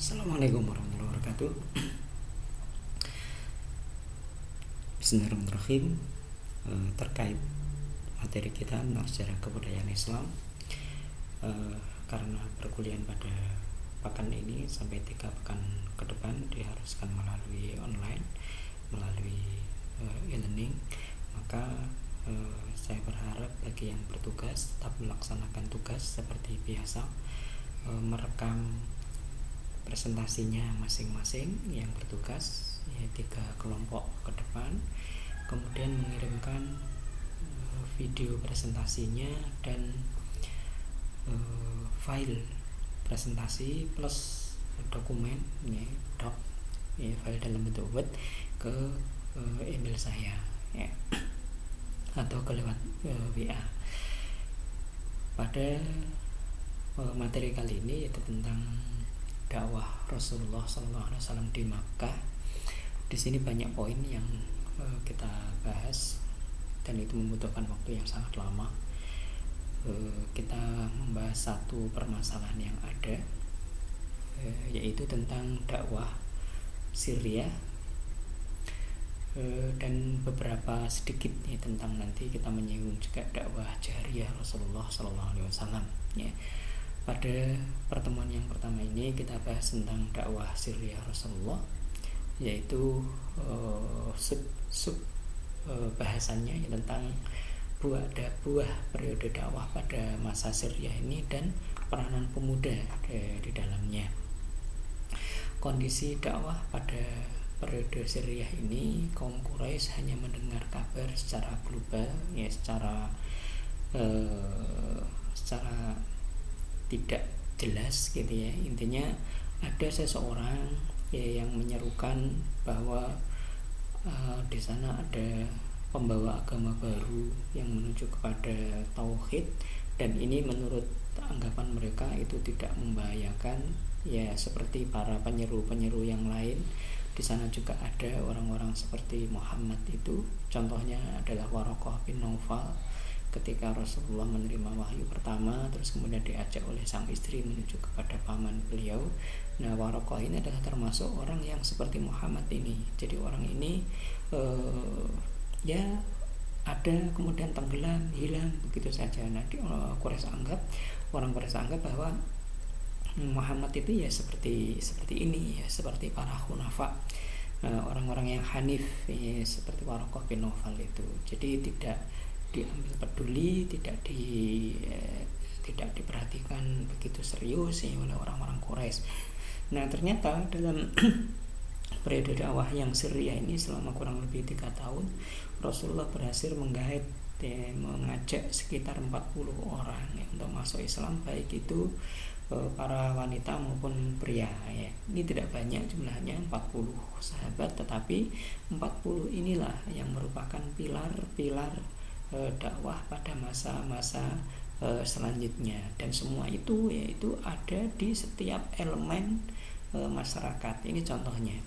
Assalamualaikum warahmatullahi wabarakatuh. Bismillahirrahmanirrahim. Terkait materi kita tentang sejarah kebudayaan Islam, karena perkuliahan pada pekan ini sampai 3 pekan ke depan diharuskan melalui online, melalui e-learning, maka saya berharap bagi yang bertugas tetap melaksanakan tugas seperti biasa, merekam presentasinya masing-masing yang bertugas, 3 kelompok ke depan, kemudian mengirimkan video presentasinya dan file presentasi plus dokumen, doc, file dalam bentuk Word ke email saya, atau ke lewat WA. Pada materi kali ini yaitu tentang dakwah Rasulullah SAW di Makkah. Di sini banyak poin yang kita bahas dan itu membutuhkan waktu yang sangat lama. Kita membahas satu permasalahan yang ada, yaitu tentang dakwah Syria, dan beberapa sedikit tentang, nanti kita menyinggung juga dakwah Jahriyah Rasulullah SAW. Pada pertemuan yang pertama ini kita bahas tentang dakwah Syria Rasulullah, yaitu bahasannya tentang buah periode dakwah pada masa Syria ini dan peranan pemuda di dalamnya. Kondisi dakwah pada periode Syria ini, kaum Quraisy hanya mendengar kabar secara global, secara tidak jelas Intinya ada seseorang yang menyerukan bahwa di sana ada pembawa agama baru yang menuju kepada tauhid, dan ini menurut anggapan mereka itu tidak membahayakan, seperti para penyeru yang lain. Di sana juga ada orang-orang seperti Muhammad itu, contohnya adalah Waraqah bin Naufal. Ketika Rasulullah menerima wahyu pertama, terus kemudian diajak oleh sang istri menuju kepada paman beliau. Nah, Waraqah ini adalah termasuk orang yang seperti Muhammad ini. Jadi orang ini ada kemudian tenggelam, hilang begitu saja. Nah, orang Quraisy anggap bahwa Muhammad itu seperti ini, seperti para khunafa, orang-orang yang hanif, seperti Waraqah bin Naufal itu. Jadi tidak diambil peduli, tidak diperhatikan begitu serius oleh orang-orang Quraisy. Nah, ternyata dalam periode dakwah yang Syria ini selama kurang lebih 3 tahun, Rasulullah berhasil mengajak sekitar 40 orang untuk masuk Islam, baik itu para wanita maupun pria. Ini tidak banyak jumlahnya, 40 sahabat, tetapi 40 inilah yang merupakan pilar-pilar dakwah pada masa-masa selanjutnya, dan semua itu ada di setiap elemen masyarakat. Ini contohnya,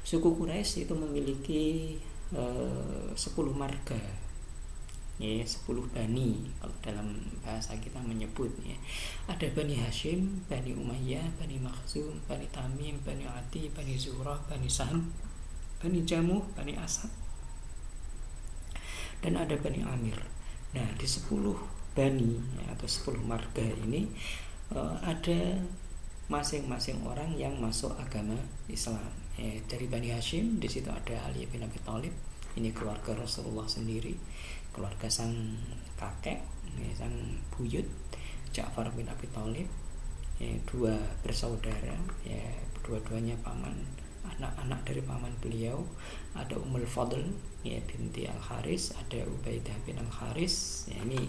suku Quraisy itu memiliki 10 marga, 10 bani kalau dalam bahasa kita menyebut. Ada Bani Hashim, Bani Umayyah, Bani Makhzum, Bani Tamim, Bani Adi, Bani Zurah, Bani Sahm, Bani Jamuh, Bani Asad, dan ada Bani Amir. Nah, di 10 bani atau 10 marga ini ada masing-masing orang yang masuk agama Islam. Dari Bani Hashim, di situ ada Ali bin Abi Thalib, ini keluarga Rasulullah sendiri, keluarga sang kakek, sang buyut Ja'far bin Abi Thalib, 2 bersaudara, dua-duanya paman, anak-anak dari paman beliau. Ada Ummul Fadl binti Al-Haris, ada Ubaidah bin Al-Haris, ini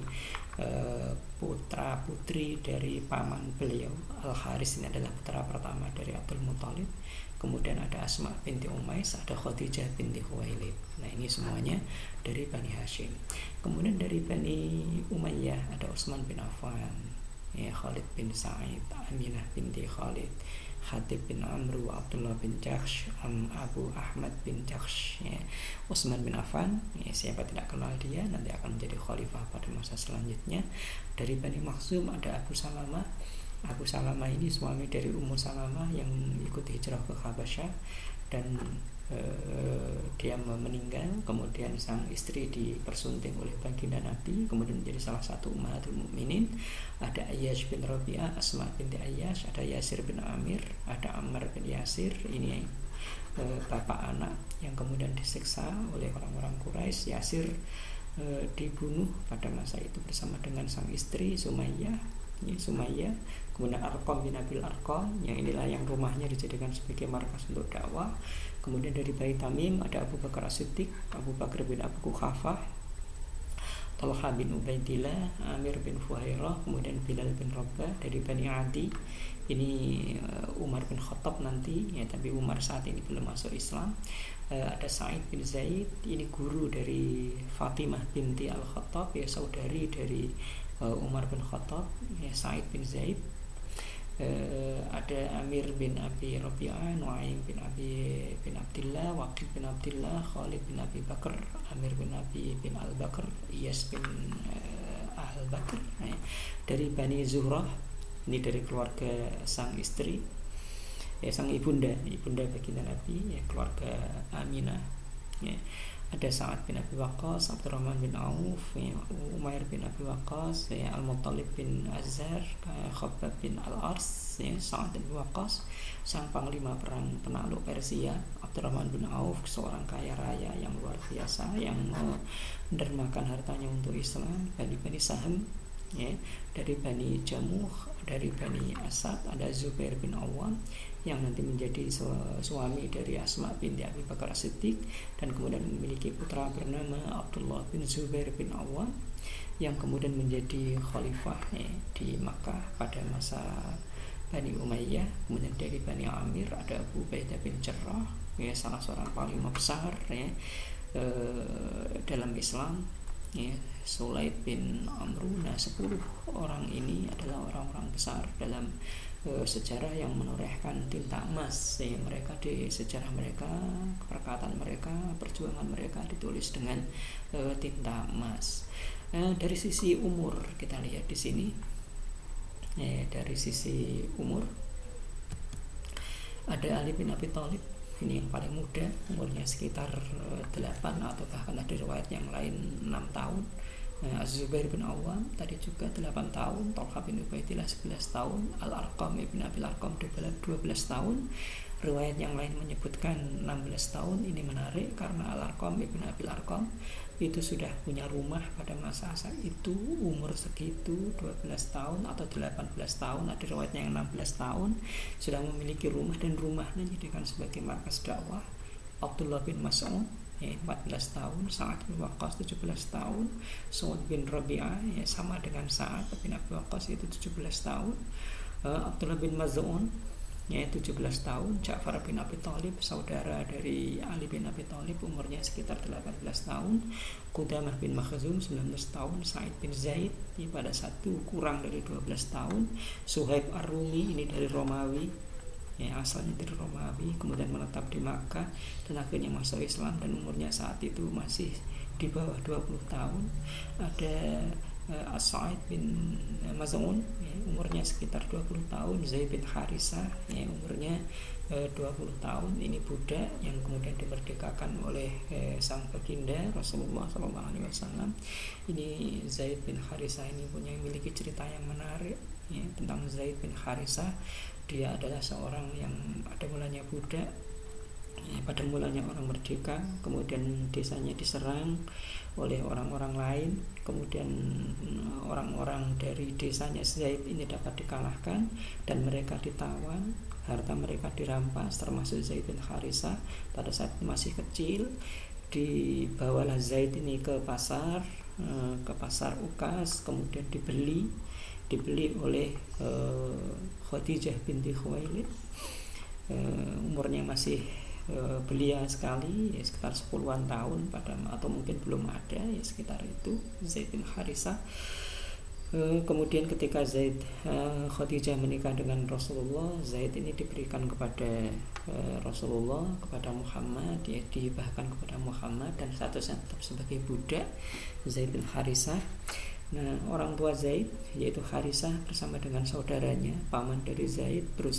putra putri dari paman beliau. Al-Haris ini adalah putra pertama dari Abdul Muthalib. Kemudian ada Asma binti Umais, ada Khadijah binti Khuwailid. Nah, ini semuanya dari Bani Hashim. Kemudian dari Bani Umayyah ada Utsman bin Affan, Khalid bin Sa'id, Aminah binti Khalid, Hatib bin Amru, Abdullah bin Jahsh, Abu Ahmad bin Jahsh, Utsman bin Affan, siapa tidak kenal dia, nanti akan menjadi khalifah pada masa selanjutnya. Dari Bani Makhzum ada Abu Salamah, Abu Salamah ini suami dari Ummu Salamah yang ikut hijrah ke Habasyah, dan dia meninggal. Kemudian sang istri dipersunting oleh baginda Nabi, kemudian menjadi salah satu ummahatul mukminin. Ada Ayyash bin Rabi'ah, Asma binti Ayyash, ada Yasir bin Amir, ada Ammar bin Yasir. Ini bapak anak yang kemudian disiksa oleh orang-orang Quraisy. Yasir dibunuh pada masa itu bersama dengan sang istri Sumayyah. Kemudian Arqam bin Abil Arqam, yang inilah yang rumahnya dijadikan sebagai markas untuk dakwah. Kemudian dari Bani Tamim ada Abu Bakar As-Siddiq, Abu Bakar bin Abu Quhafah, Talha bin Ubaidillah, Amir bin Fuhairah, kemudian Bilal bin Rabah. Dari Bani Adi ini Umar bin Khattab nanti ya, tapi Umar saat ini belum masuk Islam. Ada Sa'id bin Zaid, ini guru dari Fatimah binti Al-Khattab, ya saudari dari Umar bin Khattab, ya Sa'id bin Zaid. Ada Amir bin Abi Rabi'ah, Nuaim bin Abi bin Abdillah, Waqid bin Abdillah, Khalid bin Abi Bakar, Amir bin Abi bin Al-Bakar, Iyas bin Al-Bakar. Dari Bani Zuhrah, ini dari keluarga sang istri, ya sang ibunda baginda Nabi, ya keluarga Aminah. Ya. Ada Sa'ad bin Abi Waqqas, Abdurrahman bin Auf, ya, Umair bin Abi Waqqas, ya, Al-Muttalib bin Azhar, Khabbab bin Al-Ars, ya, Sa'ad bin Waqqas, sang panglima perang penakluk Persia. Abdurrahman bin Auf, seorang kaya raya yang luar biasa, yang mendermakan hartanya untuk Islam. Bani Sahm, ya, dari Bani Jamuh, dari Bani Asad. Ada Zubair bin Awam, yang nanti menjadi suami dari Asma binti Abi Bakar As-Siddiq, dan kemudian memiliki putra bernama Abdullah bin Zubair bin Awam, yang kemudian menjadi khalifah di Makkah pada masa Bani Umayyah. Kemudian dari Bani Amir ada Abu Ubaidah bin Jarrah, ya salah seorang panglima besar ya dalam Islam, ya Sulaid bin Amru. Nah, 10 orang ini adalah orang-orang besar dalam sejarah yang menorehkan tinta emas. Mereka di sejarah mereka, perkataan mereka, perjuangan mereka ditulis dengan tinta emas. Dari sisi umur kita lihat di sini. Dari sisi umur ada Ali bin Abi Thalib, ini yang paling muda, umurnya sekitar 8 atau bahkan ada riwayat yang lain 6 tahun. Az-Zubair bin Awam tadi juga 8 tahun, Talha bin Ubaidillah 11 tahun, Al-Arqam ibn Abil Arqam 12 tahun. Riwayat yang lain menyebutkan 16 tahun. Ini menarik karena Al-Arqam ibn Abil Arqam itu sudah punya rumah pada masa itu, umur segitu 12 tahun atau 18 tahun, ada riwayatnya yang 16 tahun sudah memiliki rumah, dan rumahnya dijadikan sebagai markas dakwah. Abdullah bin Mas'ud 14 tahun, Sa'ad bin Waqqas 17 tahun, Su'ad bin Rabi'ah sama dengan Sa'ad bin Abi Waqqas itu 17 tahun, Abdullah bin Maz'un 17 tahun, Ja'far bin Abi Thalib saudara dari Ali bin Abi Thalib umurnya sekitar 18 tahun, Qudamah bin Makhzum 19 tahun, Sa'id bin Zaid pada satu kurang dari 12 tahun, Suhaib Ar-Rumi ini dari Romawi, asalnya dari Romawi, kemudian menetap di Makkah dan akhirnya masuk Islam, dan umurnya saat itu masih di bawah 20 tahun. Ada As-Sa'id bin Maz'un umurnya sekitar 20 tahun, Zaid bin Harisah umurnya 20 tahun. Ini budak yang kemudian dimerdekakan oleh sang baginda Rasulullah SAW. Ini Zaid bin Harisah ini memiliki cerita yang menarik tentang Zaid bin Harisah. Dia adalah seorang yang pada mulanya budak, pada mulanya orang merdeka, kemudian desanya diserang oleh orang-orang lain, kemudian orang-orang dari desanya Zaid ini dapat dikalahkan dan mereka ditawan, harta mereka dirampas, termasuk Zaid bin Harisah. Pada saat masih kecil dibawalah Zaid ini ke pasar Ukas, kemudian dibeli oleh Khadijah binti Khuwailid. Umurnya masih belia sekali, sekitar 10-an tahun atau mungkin belum ada, sekitar itu Zaid bin Harisah. Kemudian ketika Khadijah menikah dengan Rasulullah, Zaid ini diberikan kepada Rasulullah, kepada Muhammad, dihibahkan kepada Muhammad, dan statusnya tetap sebagai budak Zaid bin Harisah. Nah, orang tua Zaid yaitu Harisah bersama dengan saudaranya paman dari Zaid berusaha